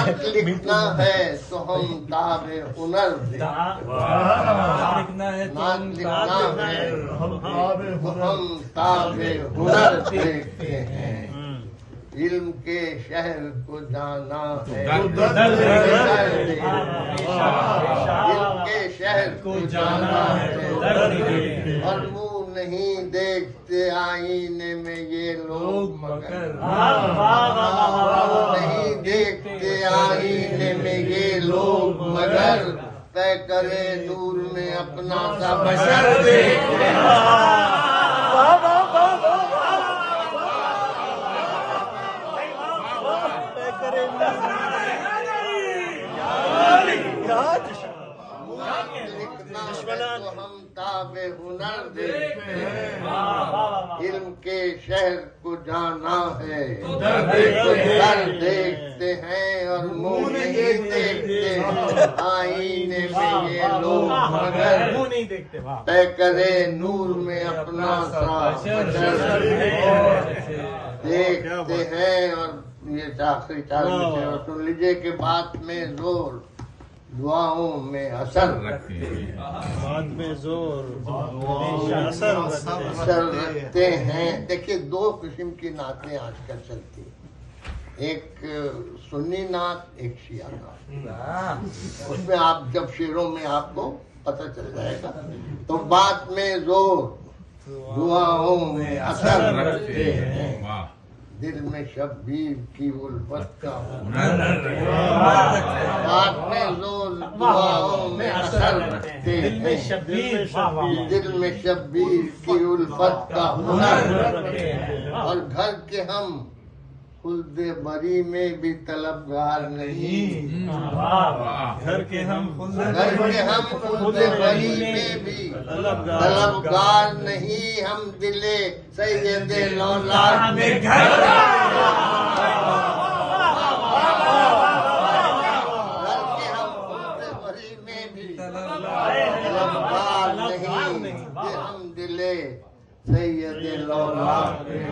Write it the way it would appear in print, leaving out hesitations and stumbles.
नात लिखना है तो हम ताबे हुनर दें। नात लिखना है तो हम ताबे हुनर देखते हैं। इल्म के शहर को जाना है, इल्म के शहर को जाना है, और मुँह नहीं देखते आईने में ये लोग मगर, नहीं देखते आईने में ये लोग मगर, तय करे नूर में अपना सा बशर देखते हैं। लिखना तो हम ताबे हुनर देखते हैं। इल्म के शहर को जाना है, दर देखते हैं और मुँह नहीं देखते आईने में ये लोग मगर, तय करे नूर में अपना सा बशर देखते हैं। और ये आखिरी 4 विषय और सुन लीजिए कि बात में जोर दुआओं में असर रखते हैं, बात में जोर असर रखते हैं। देखिए 2 किस्म की नातें आजकल चलती हैं, एक सुन्नी नात, एक शिया नात। उसमें आप जब शेरों में आपको पता चल जाएगा। तो बात में जोर दुआओं में असर रखते हैं, दिल में शब्बीर की उल्फत का हुनर, बात में जोर दुआओं में असर रखते हैं, दिल में शब्बीर की उल्फत का हुनर, और घर के हम खुल्दे बरी में भी तलबगार नहीं, घर के हम खुल्दे बरी में भी तलबगार नहीं, हम दिले सैयदे लौलाद में घर के हम खुल्दे बरी में भी तलबगार नहीं, हम दिले सैयदे लौलाद में